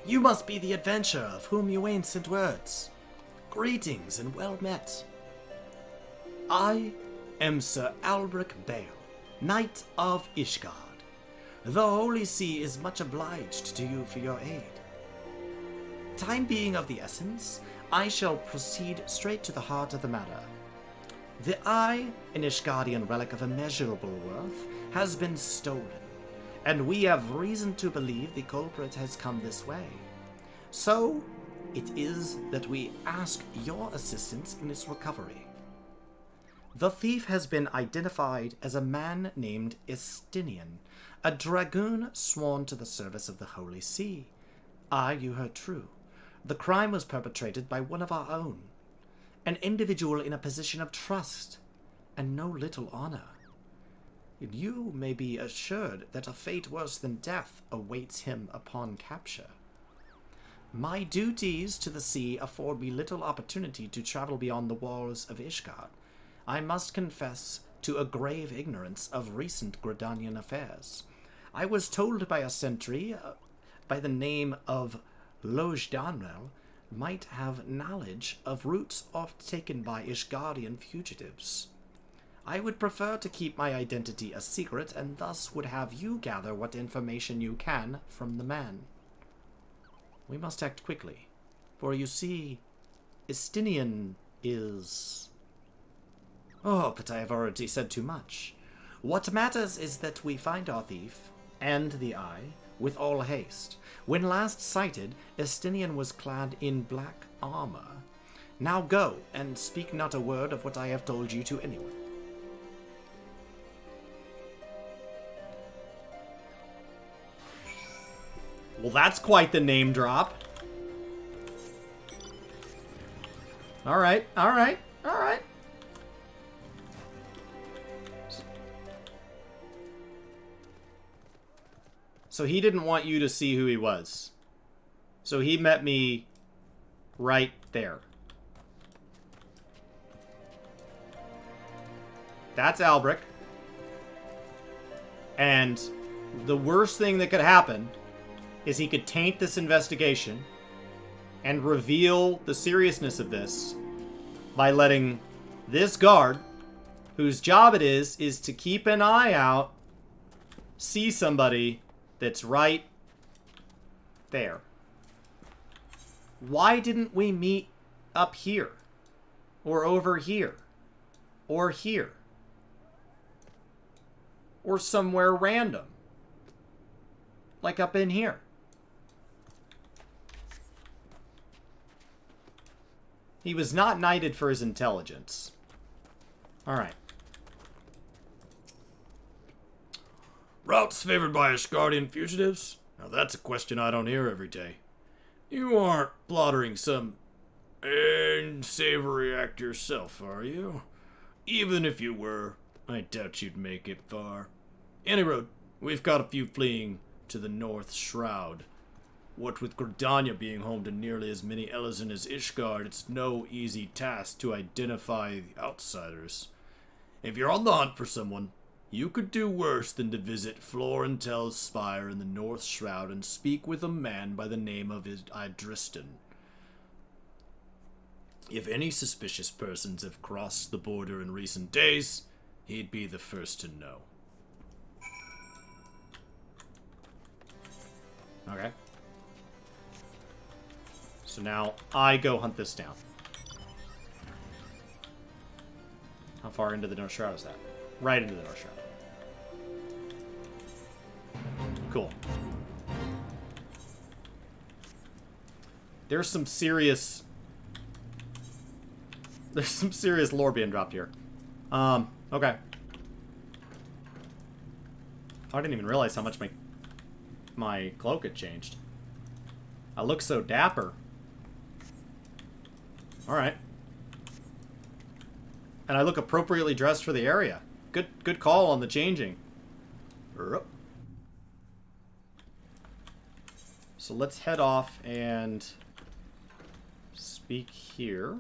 You must be the adventurer of whom you ain't sent words. Greetings and well met. I am Sir Albrecht Bale, Knight of Ishgard. The Holy See is much obliged to you for your aid. Time being of the essence, I shall proceed straight to the heart of the matter. The eye, an Ishgardian relic of immeasurable worth, has been stolen, and we have reason to believe the culprit has come this way. So, it is that we ask your assistance in its recovery. The thief has been identified as a man named Estinian, a dragoon sworn to the service of the Holy See. You heard true. The crime was perpetrated by one of our own, an individual in a position of trust and no little honor. You may be assured that a fate worse than death awaits him upon capture. My duties to the sea afford me little opportunity to travel beyond the walls of Ishgard. I must confess to a grave ignorance of recent Gridanian affairs. I was told by a sentry by the name of Lojdanrel might have knowledge of routes oft taken by Ishgardian fugitives. I would prefer to keep my identity a secret, and thus would have you gather what information you can from the man. We must act quickly, for you see, Estinian is... Oh, but I have already said too much. What matters is that we find our thief, and the eye, with all haste. When last sighted, Estinian was clad in black armor. Now go, and speak not a word of what I have told you to anyone. Well, that's quite the name drop. Alright, alright, alright. So he didn't want you to see who he was. So he met me right there. That's Albrecht. And the worst thing that could happen is he could taint this investigation and reveal the seriousness of this by letting this guard, whose job it is to keep an eye out, see somebody that's right there. Why didn't we meet up here? Or over here? Or here? Or somewhere random? Like up in here? He was not knighted for his intelligence. Alright. Routes favored by Ishgardian fugitives? Now that's a question I don't hear every day. You aren't plottering some unsavory act yourself, are you? Even if you were, I doubt you'd make it far. Any road, we've got a few fleeing to the North Shroud. What with Gridania being home to nearly as many Elezen as Ishgard, it's no easy task to identify the outsiders. If you're on the hunt for someone, you could do worse than to visit Florentel's spire in the North Shroud and speak with a man by the name of Idristan. If any suspicious persons have crossed the border in recent days, he'd be the first to know. Okay. So now I go hunt this down. How far into the North Shroud is that? Right into the North Shroud. Cool. There's some serious lore being dropped here. Okay. I didn't even realize how much my cloak had changed. I look so dapper. Alright. And I look appropriately dressed for the area. Good call on the changing. So let's head off and speak here.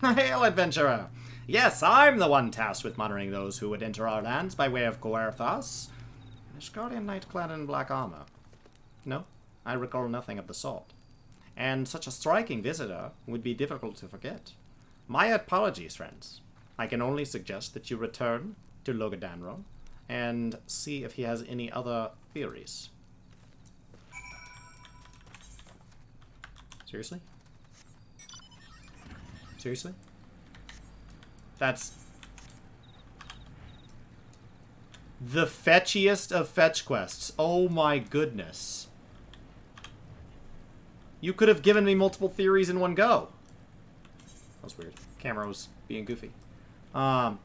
Hail, adventurer! Yes, I'm the one tasked with monitoring those who would enter our lands by way of Coerthas. An Ishgardian knight clad in black armor. No, I recall nothing of the sort. And such a striking visitor would be difficult to forget. My apologies, friends. I can only suggest that you return to Logadanro and see if he has any other theories. Seriously? Seriously? That's the fetchiest of fetch quests. Oh my goodness. You could have given me multiple theories in one go. That was weird. Camera was being goofy. The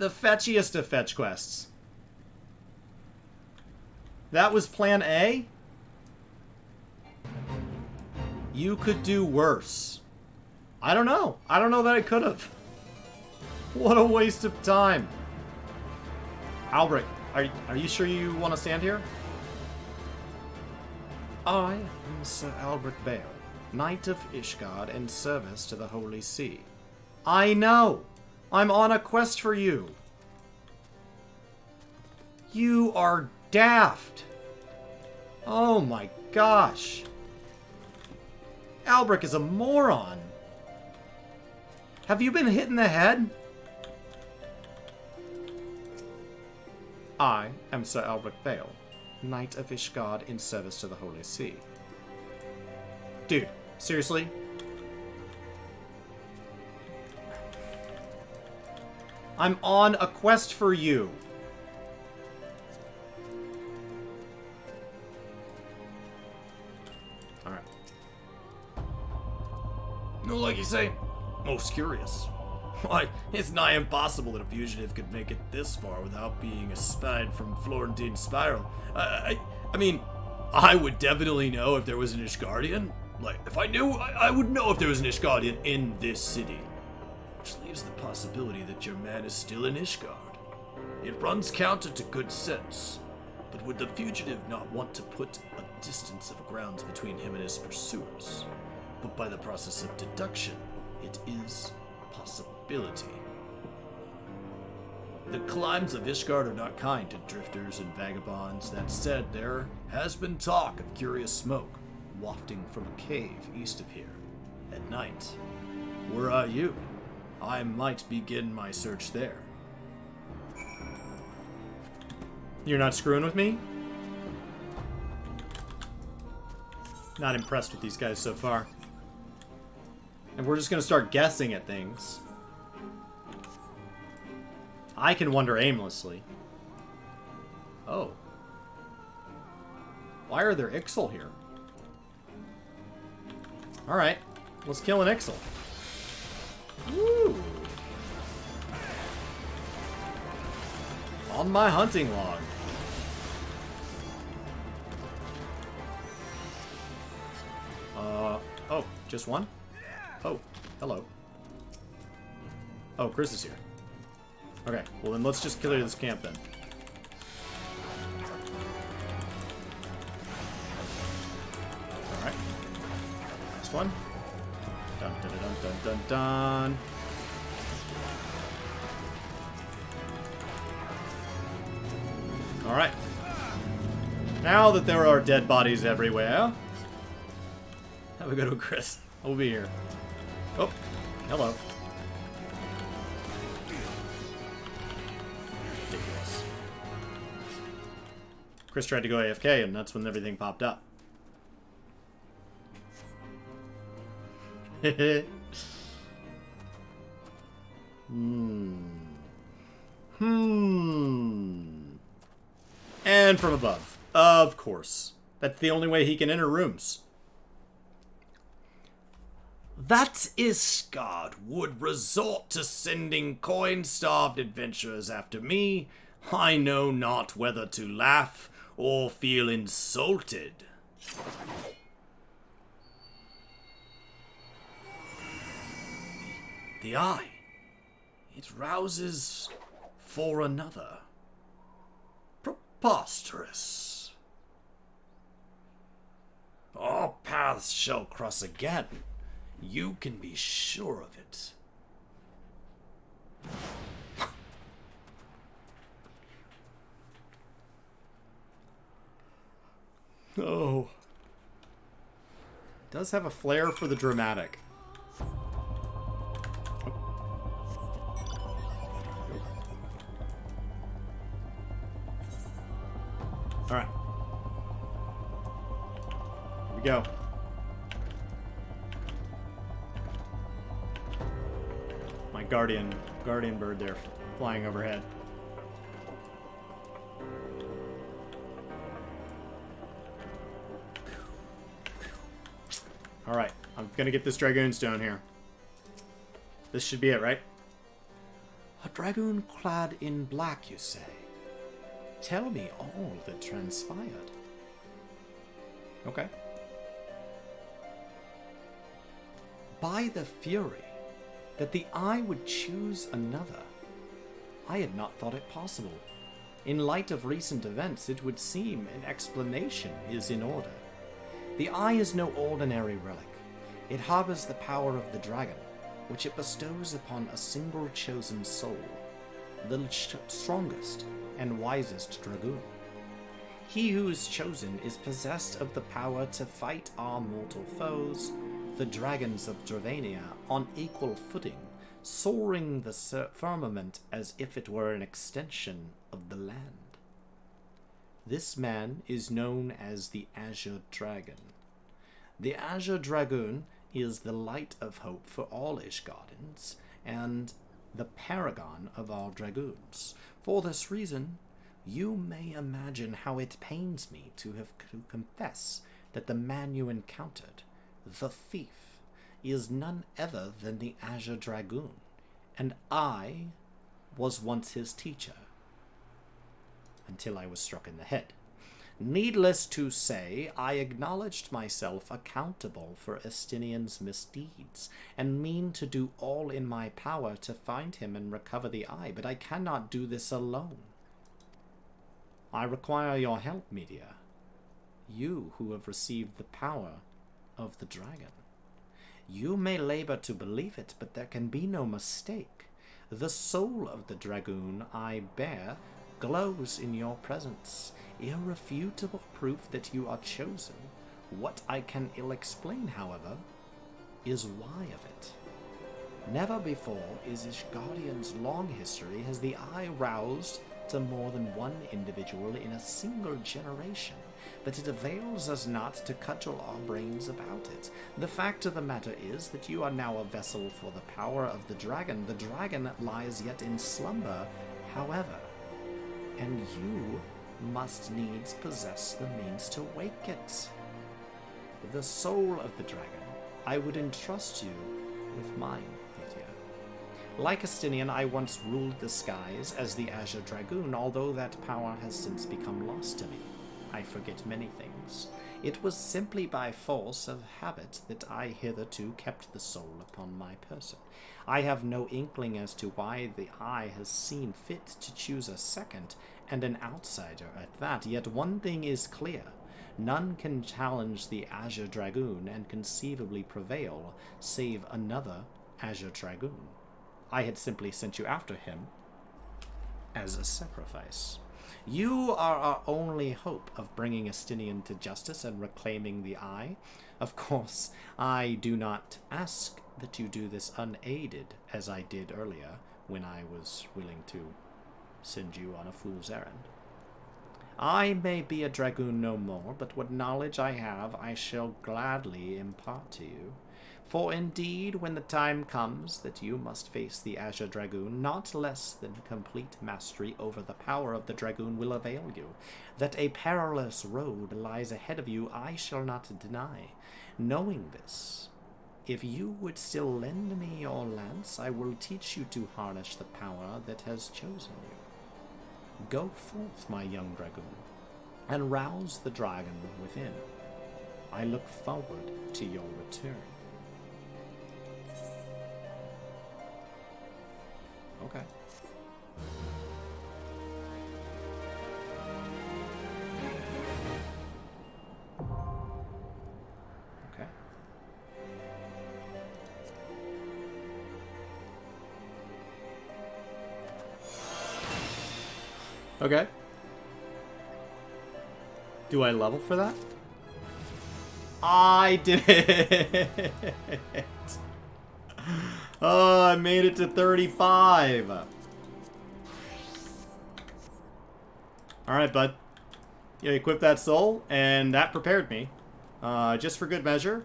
fetchiest of fetch quests. That was plan A? You could do worse. I don't know. I don't know that I could have. What a waste of time. Albrecht, are you sure you want to stand here? I am Sir Albrecht Bale, Knight of Ishgard in service to the Holy See. I know! I'm on a quest for you! You are daft! Oh my gosh! Albrecht is a moron! Have you been hit in the head? I am Sir Albrecht Bale, Knight of Ishgard in service to the Holy See. Dude, seriously? I'm on a quest for you. Alright. No, like you say, most curious. Why, it's nigh impossible that a fugitive could make it this far without being espied from Florentine Spiral. I mean, I would definitely know if there was an Ishgardian. Like, if I knew, I would know if there was an Ishgardian in this city. Which leaves the possibility that your man is still in Ishgard. It runs counter to good sense. But would the fugitive not want to put a distance of grounds between him and his pursuers? But by the process of deduction, it is a possibility. The climes of Ishgard are not kind to drifters and vagabonds. That said, there has been talk of curious smoke wafting from a cave east of here at night. Were I you, I might begin my search there. You're not screwing with me? Not impressed with these guys so far. And we're just gonna start guessing at things. I can wonder aimlessly. Oh. Why are there Ixal here? Alright, let's kill an Ixal. Woo! On my hunting log. Oh, just one? Oh, hello. Oh, Chris is here. Okay, well then let's just clear this camp then. Alright. Last one. Dun dun dun dun dun dun. Alright. Now that there are dead bodies everywhere, have a good one, Chris. We'll be here. Oh, hello. Ridiculous. Chris tried to go AFK, and that's when everything popped up. And from above. Of course. That's the only way he can enter rooms. That Ishgard would resort to sending coin-starved adventurers after me. I know not whether to laugh or feel insulted. The eye. It rouses for another. Preposterous. Our paths shall cross again. You can be sure of it. Oh. Does have a flair for the dramatic. Alright. Here we go. My guardian bird there flying overhead. Alright, I'm gonna get this Dragoon stone here. This should be it, right? A dragoon clad in black, you say? Tell me all that transpired. Okay. By the fury, that the eye would choose another. I had not thought it possible. In light of recent events, it would seem an explanation is in order. The eye is no ordinary relic. It harbors the power of the dragon, which it bestows upon a single chosen soul, the strongest and wisest dragoon. He who is chosen is possessed of the power to fight our mortal foes, the dragons of Dravania, on equal footing, soaring the firmament as if it were an extension of the land. This man is known as the Azure Dragon. The Azure Dragoon is the light of hope for all Ishgardens, and the paragon of all dragoons. For this reason, you may imagine how it pains me to have to confess that the man you encountered, the thief, is none other than the Azure Dragoon, and I was once his teacher, until I was struck in the head. Needless to say, I acknowledged myself accountable for Estinian's misdeeds, and mean to do all in my power to find him and recover the eye, but I cannot do this alone. I require your help, Media, you who have received the power of the dragon. You may labor to believe it, but there can be no mistake. The soul of the dragoon I bear glows in your presence, irrefutable proof that you are chosen. What I can ill explain, however, is why of it. Never before is Ishgardian's long history has the eye roused to more than one individual in a single generation, but it avails us not to cudgel our brains about it. The fact of the matter is that you are now a vessel for the power of the dragon. The dragon lies yet in slumber, however, and you must needs possess the means to wake it. The soul of the dragon, I would entrust you with mine, Media. Like Estinian, I once ruled the skies as the Azure Dragoon, although that power has since become lost to me. I forget many things. It was simply by force of habit that I hitherto kept the soul upon my person. I have no inkling as to why the eye has seen fit to choose a second, and an outsider at that. Yet one thing is clear. None can challenge the Azure Dragoon and conceivably prevail, save another Azure Dragoon. I had simply sent you after him as a sacrifice. You are our only hope of bringing Estinian to justice and reclaiming the eye. Of course, I do not ask that you do this unaided, as I did earlier, when I was willing to send you on a fool's errand. I may be a dragoon no more, but what knowledge I have I shall gladly impart to you. For indeed, when the time comes that you must face the Azure Dragoon, not less than complete mastery over the power of the Dragoon will avail you. That a perilous road lies ahead of you, I shall not deny. Knowing this, if you would still lend me your lance, I will teach you to harness the power that has chosen you. Go forth, my young dragoon, and rouse the dragon within. I look forward to your return. Okay. Okay. Okay. Do I level for that? I did it! Oh, I made it to 35. Alright, bud. Yeah, equip that soul, and that prepared me. Just for good measure,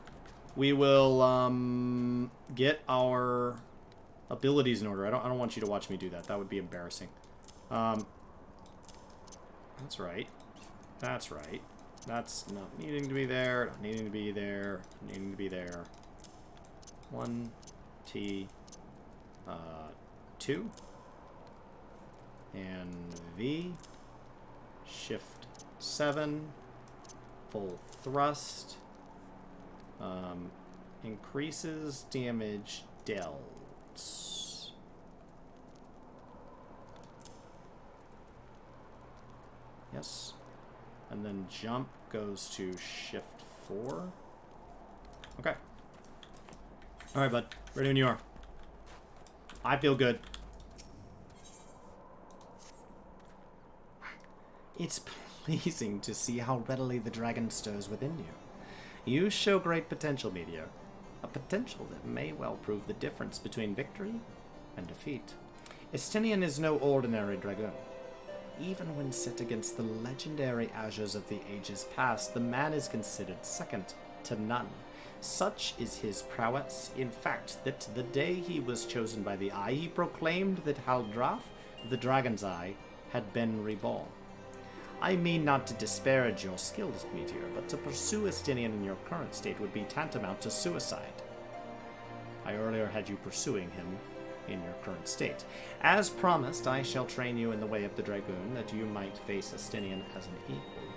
we will get our abilities in order. I don't want you to watch me do that. That would be embarrassing. That's right. That's right. That's not needing to be there. Not needing to be there. Needing to be there. 1 T 2 and V. Shift 7. Full thrust. Increases damage dealt. Yes. And then jump goes to shift 4. Okay. Alright, bud. Ready when you are. I feel good. It's pleasing to see how readily the dragon stirs within you. You show great potential, Meteor. A potential that may well prove the difference between victory and defeat. Estinian is no ordinary dragoon. Even when set against the legendary Azures of the ages past, the man is considered second to none. Such is his prowess, in fact, that the day he was chosen by the Eye, he proclaimed that Haldrath, the Dragon's Eye, had been reborn. I mean not to disparage your skills, Meteor, but to pursue Estinian in your current state would be tantamount to suicide. I earlier had you pursuing him in your current state. As promised, I shall train you in the way of the Dragoon, that you might face Estinian as an equal.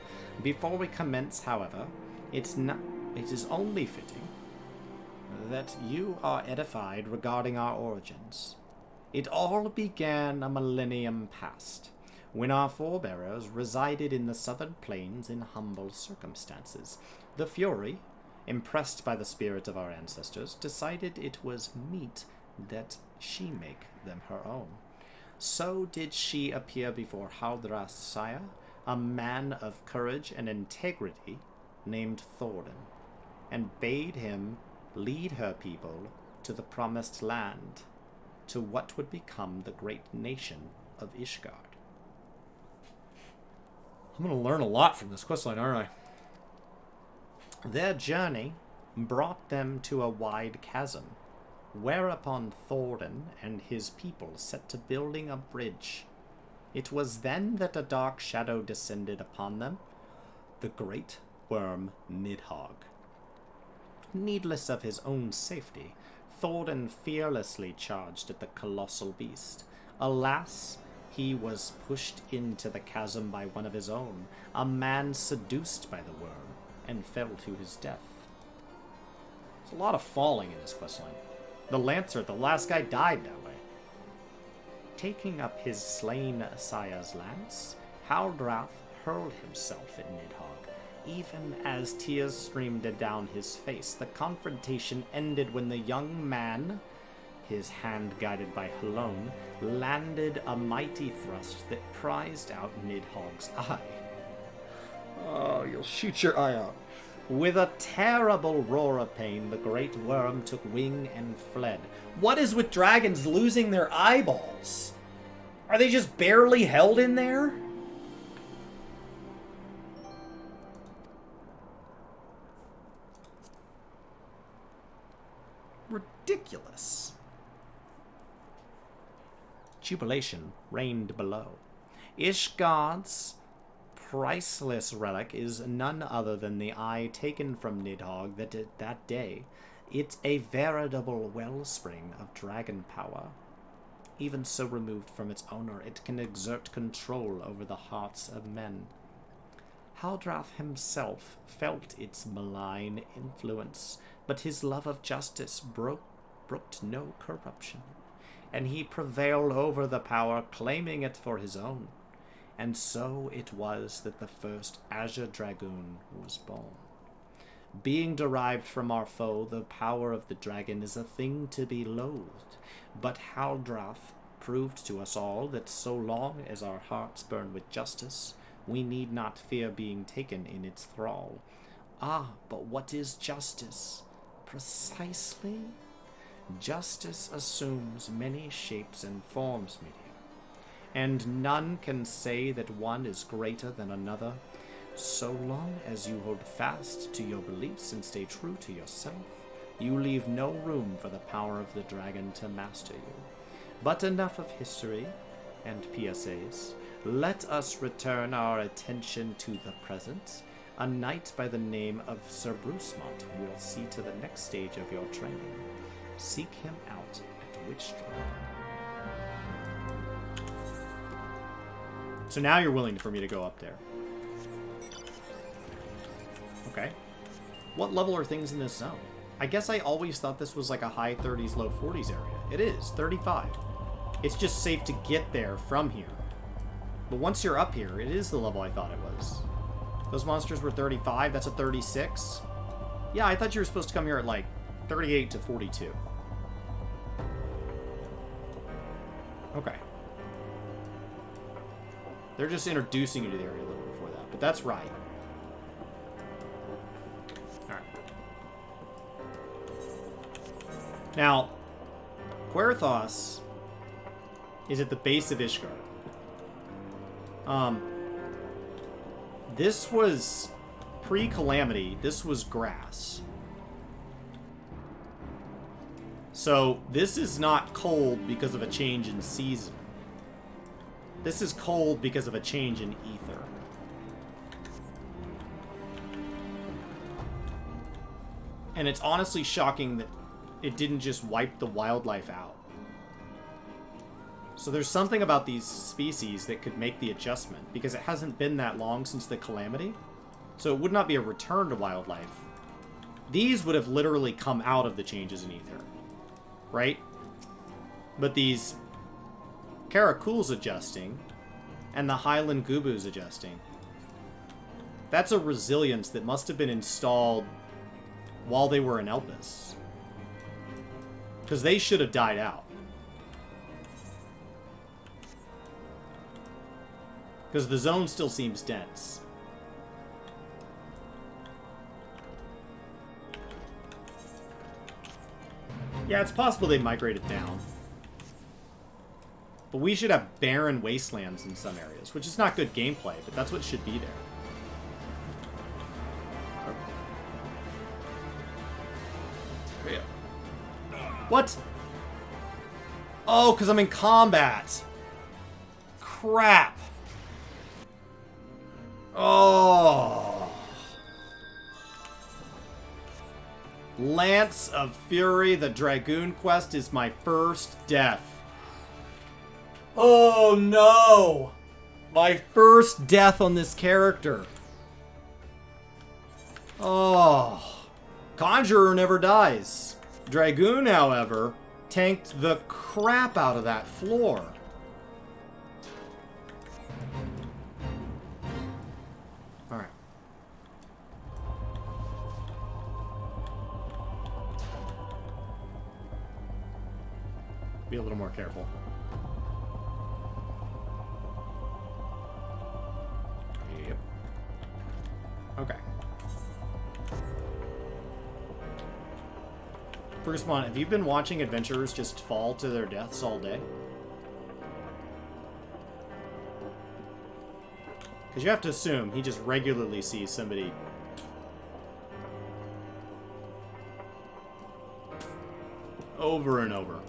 Before we commence, however, it is only fitting that you are edified regarding our origins. It all began a millennium past, when our forebears resided in the southern plains in humble circumstances. The Fury, impressed by the spirit of our ancestors, decided it was meet that she make them her own. So did she appear before Haldrath's sire, a man of courage and integrity named Thordan, and bade him lead her people to the promised land, to what would become the great nation of Ishgard. I'm going to learn a lot from this questline, aren't I? Their journey brought them to a wide chasm, whereupon Thordan and his people set to building a bridge. It was then that a dark shadow descended upon them, the great worm Nidhogg. Needless of his own safety, Thordan fearlessly charged at the colossal beast. Alas, he was pushed into the chasm by one of his own, a man seduced by the worm, and fell to his death. There's a lot of falling in this questline. The Lancer, the last guy, died that way. Taking up his slain sire's lance, Haldrath hurled himself at Nidhogg. Even as tears streamed down his face, the confrontation ended when the young man, his hand guided by Halone, landed a mighty thrust that prized out Nidhogg's eye. Oh, you'll shoot your eye out. With a terrible roar of pain, the great worm took wing and fled. What is with dragons losing their eyeballs? Are they just barely held in there? Ridiculous. Jubilation reigned below. Ishgard's priceless relic is none other than the eye taken from Nidhogg that day. It's a veritable wellspring of dragon power. Even so removed from its owner, it can exert control over the hearts of men. Haldrath himself felt its malign influence, but his love of justice brooked no corruption, and he prevailed over the power, claiming it for his own. And so it was that the first Azure Dragoon was born. Being derived from our foe, the power of the dragon is a thing to be loathed, but Haldrath proved to us all that so long as our hearts burn with justice, we need not fear being taken in its thrall. Ah, but what is justice? Precisely? Justice assumes many shapes and forms, media, and none can say that one is greater than another, so long as you hold fast to your beliefs and stay true to yourself. You leave no room for the power of the dragon to master you. But enough of history and PSAs. Let us return our attention to the present. A knight by the name of Sir Brucemont will see to the next stage of your training. Seek him out at Witchstrom. So now you're willing for me to go up there. Okay. What level are things in this zone? I guess I always thought this was like a high 30s, low 40s area. It is, 35. It's just safe to get there from here. But once you're up here, it is the level I thought it was. Those monsters were 35, that's a 36. Yeah, I thought you were supposed to come here at like 38 to 42. Okay. They're just introducing you to the area a little before that, but that's right. Alright. Now, Querthos is at the base of Ishgard. This was pre-Calamity. This was grass. So, this is not cold because of a change in season. This is cold because of a change in ether. And it's honestly shocking that it didn't just wipe the wildlife out. So there's something about these species that could make the adjustment, because it hasn't been that long since the Calamity. So it would not be a return to wildlife. These would have literally come out of the changes in ether. Right? But these Karakul's adjusting, and the Highland Gubu's adjusting. That's a resilience that must have been installed while they were in Elpis. Because they should have died out. Because the zone still seems dense. Yeah, it's possible they migrated down. But we should have barren wastelands in some areas, which is not good gameplay, but that's what should be there. What? Oh, because I'm in combat. Crap. Oh. Lance of Fury, the Dragoon quest is my first death. Oh no! My first death on this character. Oh. Conjurer never dies. Dragoon, however, tanked the crap out of that floor. Alright. Be a little more careful. Yep. Okay. First one, have you been watching adventurers just fall to their deaths all day? Because you have to assume he just regularly sees somebody over and over.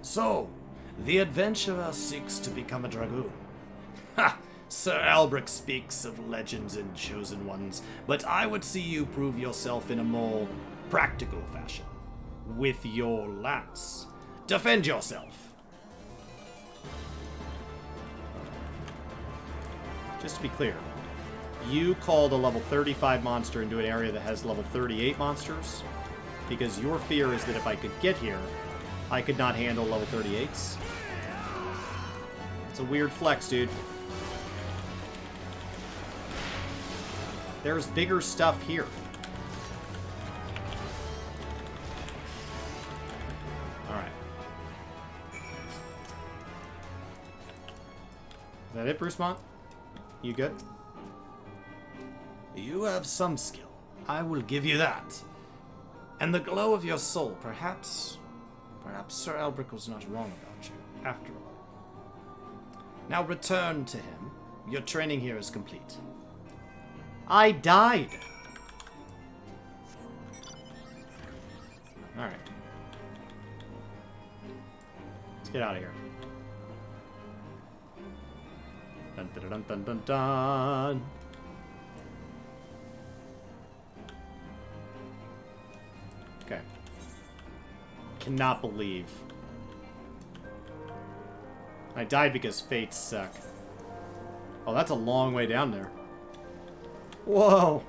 So, the adventurer seeks to become a dragoon. Ha! Sir Albrecht speaks of legends and chosen ones, but I would see you prove yourself in a more practical fashion. With your lance. Defend yourself. Just to be clear, you called a level 35 monster into an area that has level 38 monsters, because your fear is that if I could get here, I could not handle level 38s. It's a weird flex, dude. There's bigger stuff here. Alright. Is that it, Bruce Mont? You good? You have some skill. I will give you that. And the glow of your soul, perhaps Sir Elbrick was not wrong about you, after all. Now return to him. Your training here is complete. I died! Alright. Let's get out of here. Dun dun dun dun dun dun! Okay. Cannot believe I died because fates suck. Oh, that's a long way down there. Whoa.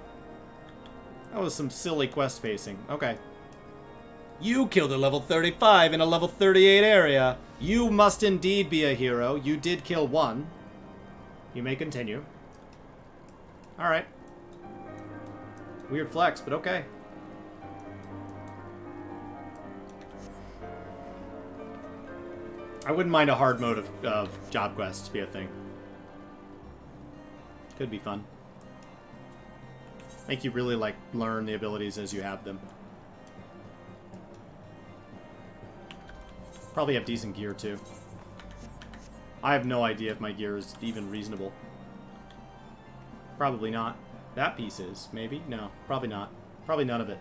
That was some silly quest pacing. Okay. You killed a level 35 in a level 38 area. You must indeed be a hero. You did kill one. You may continue. Alright. Weird flex, but okay. I wouldn't mind a hard mode of job quests be a thing. Could be fun. Make you really, like, learn the abilities as you have them. Probably have decent gear, too. I have no idea if my gear is even reasonable. Probably not. That piece is, maybe? No, probably not. Probably none of it.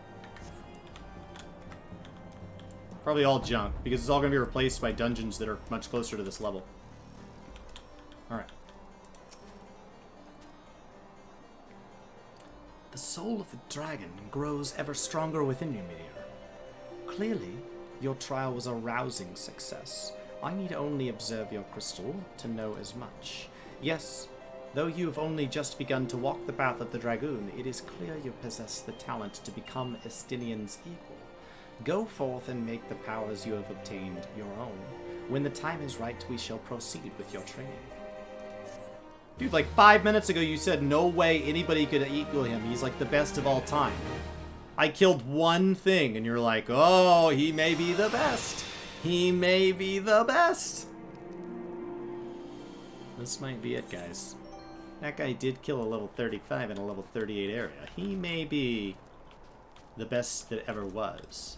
Probably all junk, because it's all going to be replaced by dungeons that are much closer to this level. Alright. The soul of the dragon grows ever stronger within you, Meteor. Clearly, your trial was a rousing success. I need only observe your crystal to know as much. Yes, though you have only just begun to walk the path of the Dragoon, it is clear you possess the talent to become Estinian's equal. Go forth and make the powers you have obtained your own. When the time is right, we shall proceed with your training. Dude, like 5 minutes ago you said no way anybody could equal him. He's like the best of all time. I killed one thing and you're like, oh, he may be the best. He may be the best. This might be it, guys. That guy did kill a level 35 in a level 38 area. He may be the best that ever was.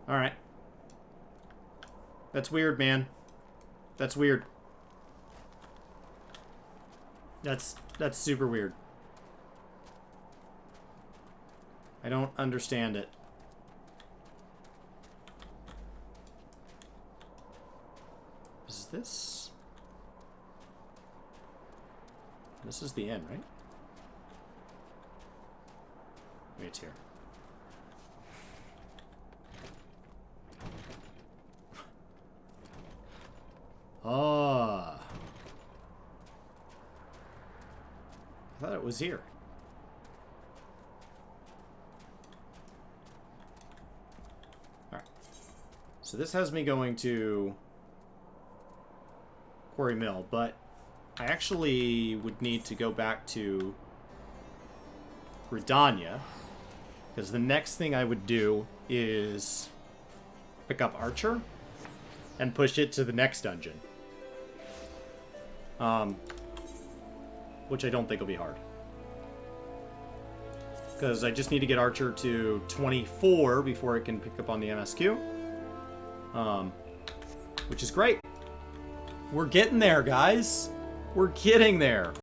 Alright. That's weird, man. That's weird. That's super weird. I don't understand it. Is this... This is the end, right? Maybe it's here. Ah. I thought it was here. Alright. So this has me going to Quarry Mill, but I actually would need to go back to Gridania, because the next thing I would do is pick up Archer and push it to the next dungeon. Which I don't think will be hard. Because I just need to get Archer to 24 before it can pick up on the MSQ. Which is great. We're getting there, guys. We're getting there.